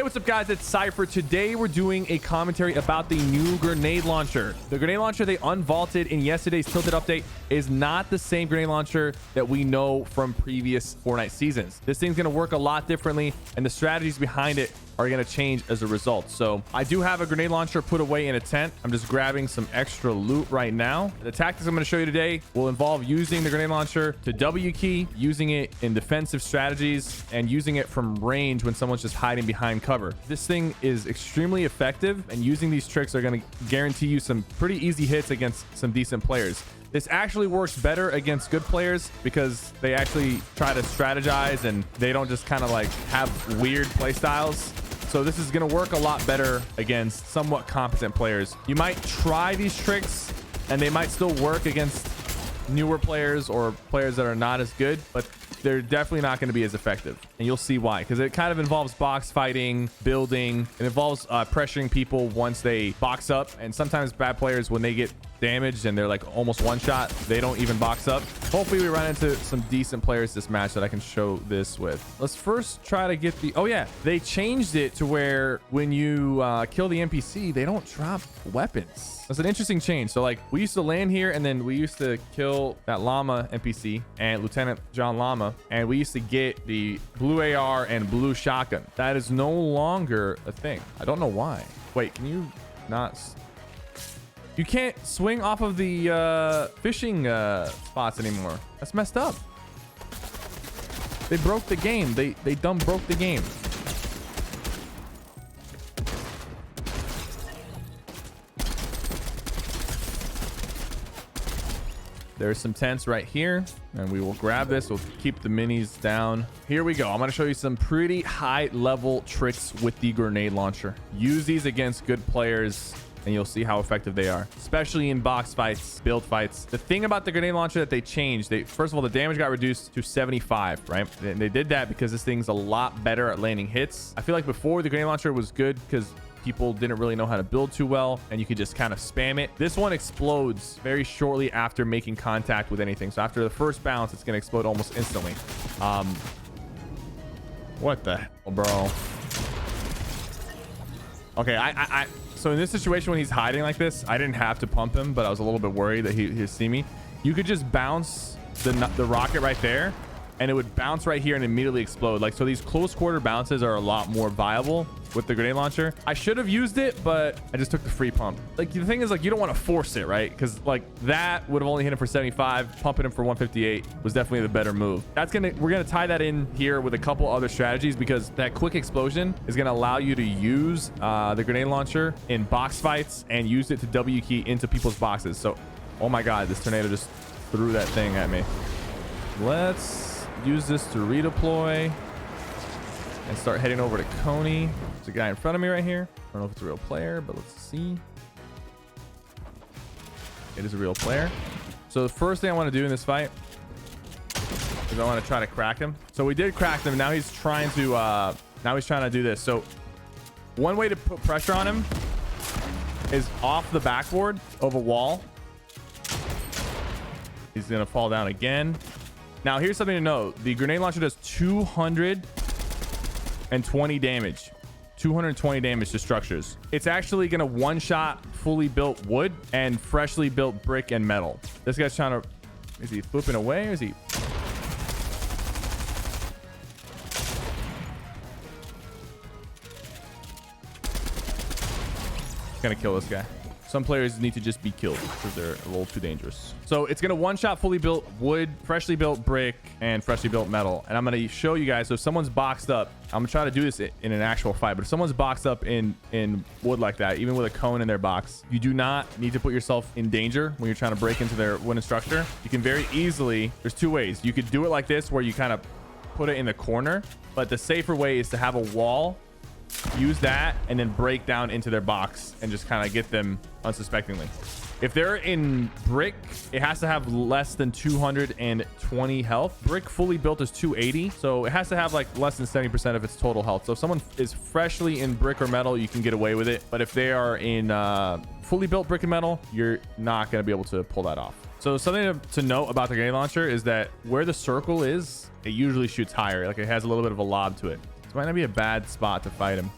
Hey, what's up guys? It's Cypher. Today we're doing a commentary about the new grenade launcher. The grenade launcher they unvaulted in yesterday's Tilted update is not the same grenade launcher that we know from previous Fortnite seasons. This thing's going to work a lot differently, and the strategies behind it are going to change as a result. So I do have a grenade launcher put away in a tent. I'm just grabbing some extra loot right now. The tactics I'm going to show you today will involve using the grenade launcher to W key, using it in defensive strategies, and using it from range when someone's just hiding behind cover. This thing is extremely effective, and using these tricks are going to guarantee you some pretty easy hits against some decent players. This actually works better against good players because they actually try to strategize and they don't just kind of like have weird play styles. So this is going to work a lot better against somewhat competent players. You might try these tricks and they might still work against newer players or players that are not as good, but they're definitely not going to be as effective. And you'll see why, because it kind of involves box fighting, building. It involves pressuring people once they box up. And sometimes bad players, when they get damaged and they're like almost one shot, they don't even box up. Hopefully we run into some decent players this match that I can show this with. Let's first try to get the... Oh yeah, they changed it to where when you kill the NPC, they don't drop weapons. That's an interesting change. So like we used to land here and then we used to kill that llama NPC and Lieutenant John Llama, and we used to get the blue AR and blue shotgun. That is no longer a thing. I don't know why. Wait, can you not... You can't swing off of the fishing spots anymore. That's messed up. They broke the game. They dumb broke the game. There's some tents right here, and we will grab this. We'll keep the minis down. Here we go. I'm going to show you some pretty high level tricks with the grenade launcher. Use these against good players and you'll see how effective they are, especially in box fights, build fights. The thing about the grenade launcher that they changed, first of all, the damage got reduced to 75, right? And they did that because this thing's a lot better at landing hits. I feel like before the grenade launcher was good because people didn't really know how to build too well and you could just kind of spam it. This one explodes very shortly after making contact with anything. So after the first bounce, it's going to explode almost instantly. What the hell, bro? Okay, so in this situation when he's hiding like this, I didn't have to pump him, but I was a little bit worried that he'd see me. You could just bounce the rocket right there and it would bounce right here and immediately explode. Like, so these close quarter bounces are a lot more viable with the grenade launcher. I should have used it, but I just took the free pump. Like, the thing is, like, you don't want to force it, right? Because like that would have only hit him for 75. Pumping him for 158 was definitely the better move. We're gonna tie that in here with a couple other strategies, because that quick explosion is gonna allow you to use the grenade launcher in box fights and use it to W key into people's boxes. So, oh my God, this tornado just threw that thing at me. Let's use this to redeploy and start heading over to Coney. There's a guy in front of me right here. I don't know if it's a real player, but let's see. It is a real player. So the first thing I want to do in this fight is I want to try to crack him. So we did crack him. Now he's trying to do this. So one way to put pressure on him is off the backboard of a wall. He's gonna fall down again. Now, here's something to know. The grenade launcher does 220 damage. 220 damage to structures. It's actually going to one-shot fully built wood and freshly built brick and metal. This guy's trying to... Is he flipping away or is he... Gonna kill this guy. Some players need to just be killed because they're a little too dangerous. So it's going to one-shot fully built wood, freshly built brick, and freshly built metal. And I'm going to show you guys. So if someone's boxed up, I'm going to try to do this in an actual fight. But if someone's boxed up in wood like that, even with a cone in their box, you do not need to put yourself in danger when you're trying to break into their wooden structure. You can very easily... There's two ways. You could do it like this, where you kind of put it in the corner. But the safer way is to have a wall, use that, and then break down into their box and just kind of get them unsuspectingly. If they're in brick, it has to have less than 220 health. Brick fully built is 280, so it has to have like less than 70% of its total health. So if someone is freshly in brick or metal, you can get away with it. But if they are in fully built brick and metal, you're not going to be able to pull that off. So something to note about the grenade launcher is that where the circle is, it usually shoots higher. Like, it has a little bit of a lob to it. It might not be a bad spot to fight him.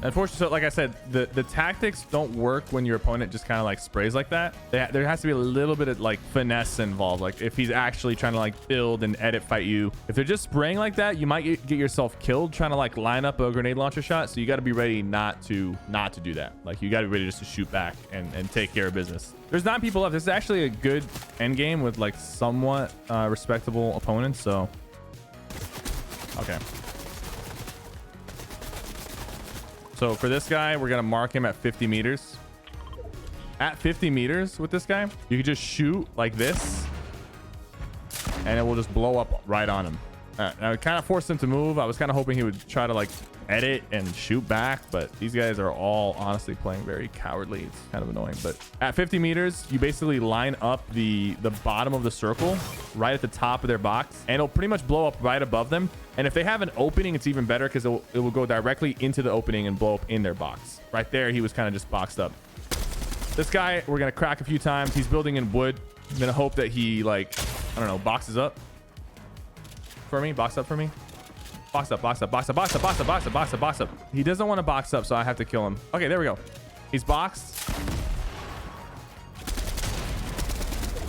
Unfortunately, so like I said, the tactics don't work when your opponent just kind of like sprays like that. There has to be a little bit of like finesse involved. Like if he's actually trying to like build and edit fight you. If they're just spraying like that, you might get yourself killed trying to like line up a grenade launcher shot. So you got to be ready not to do that. Like you got to be ready just to shoot back and take care of business. There's 9 people left. This is actually a good end game with like somewhat respectable opponents. So okay. So for this guy, we're gonna mark him at 50 meters. At 50 meters with this guy, you can just shoot like this and it will just blow up right on him. I kind of forced him to move. I was kind of hoping he would try to like edit and shoot back, but these guys are all honestly playing very cowardly. It's kind of annoying. But at 50 meters, you basically line up the bottom of the circle right at the top of their box, and it'll pretty much blow up right above them. And if they have an opening, it's even better because it will go directly into the opening and blow up in their box. Right there, he was kind of just boxed up. This guy, we're gonna crack a few times. He's building in wood. I'm gonna hope that he like, I don't know, boxes up for me. Box up for me. Box up, box up, box up, box up, box up, box up, box up, box up. He doesn't want to box up, so I have to kill him. Okay, there we go. He's boxed.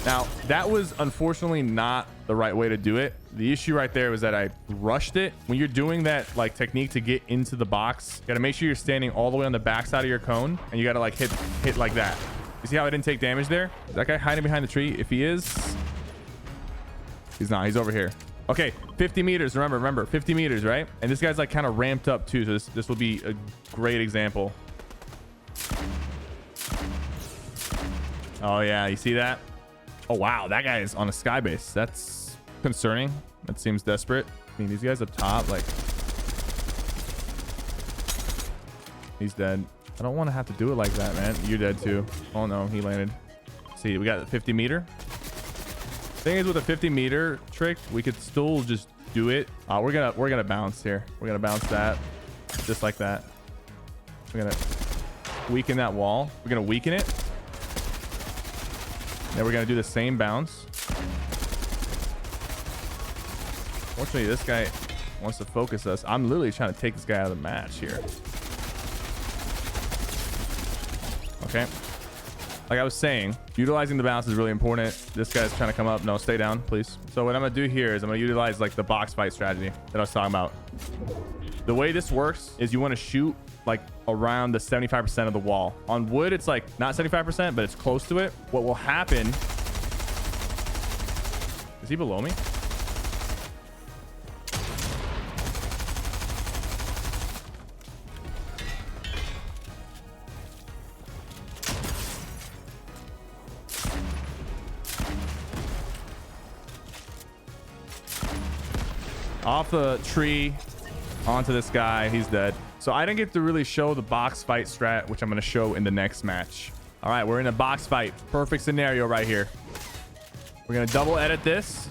Now, that was unfortunately not the right way to do it. The issue right there was that I rushed it. When you're doing that like technique to get into the box, you got to make sure you're standing all the way on the back side of your cone, and you got to like hit like that. You see how I didn't take damage there? Is that guy hiding behind the tree? If he is, he's not. He's over here. Okay, 50 meters. Remember 50 meters, right? And this guy's like kind of ramped up too, so this will be a great example. Oh yeah, you see that? Oh wow, that guy is on a sky base. That's concerning. That seems desperate. I mean, these guys up top, like, he's dead. I don't want to have to do it like that, man. You're dead too. Oh no, he landed. See, we got the 50 meter. Thing is, with a 50 meter trick, we could still just do it. We're gonna bounce here. We're gonna bounce that just like that. We're gonna weaken that wall. We're gonna weaken it. Then we're gonna do the same bounce. Fortunately, this guy wants to focus us. I'm literally trying to take this guy out of the match here. Okay. Like I was saying, utilizing the bounce is really important. This guy's trying to come up. No, stay down, please. So what I'm gonna do here is I'm gonna utilize like the box fight strategy that I was talking about. The way this works is you want to shoot like around the 75% of the wall. On wood, it's like not 75%, but it's close to it. What will happen? Is he below me? Off the tree onto this guy. He's dead. So I didn't get to really show the box fight strat, which I'm going to show in the next match. All right, we're in a box fight. Perfect scenario right here. We're going to double edit this.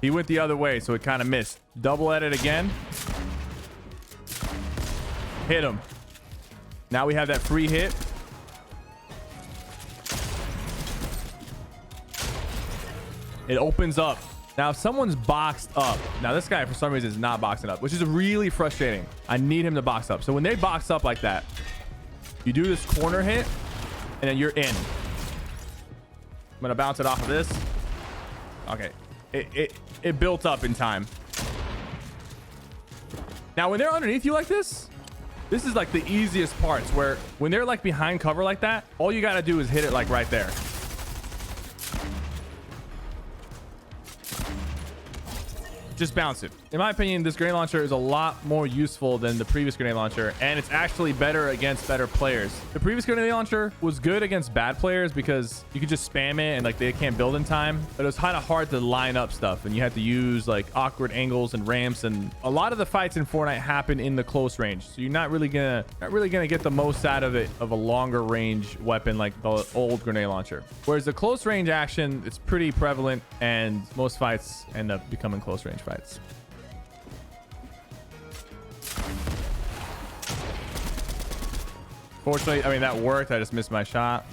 He went the other way, so it kind of missed. Double edit again. Hit him. Now we have that free hit. It opens up. Now, if someone's boxed up, now this guy for some reason is not boxing up, which is really frustrating. I need him to box up. So when they box up like that, you do this corner hit and then you're in. I'm gonna bounce it off of this. Okay, it built up in time. Now when they're underneath you like this is like the easiest parts, where when they're like behind cover like that, all you gotta do is hit it like right there. Just bounce it. In my opinion, this grenade launcher is a lot more useful than the previous grenade launcher, and it's actually better against better players. The previous grenade launcher was good against bad players because you could just spam it and like they can't build in time, but it was kind of hard to line up stuff, and you had to use like awkward angles and ramps, and a lot of the fights in Fortnite happen in the close range, so you're not really gonna get the most out of it of a longer range weapon like the old grenade launcher. Whereas the close range action, it's pretty prevalent, and most fights end up becoming close range fights. Fortunately, I mean, that worked. I just missed my shot.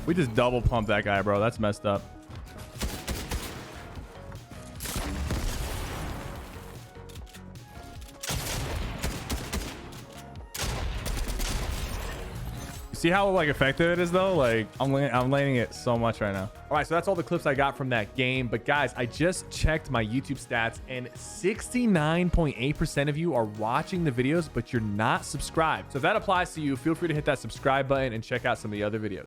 We just double pumped that guy, bro. That's messed up. See how like effective it is though? Like I'm landing it so much right now. all right, so that's all the clips I got from that game. But guys, I just checked my YouTube stats and 69.8% of you are watching the videos, but you're not subscribed. So if that applies to you, feel free to hit that subscribe button and check out some of the other videos.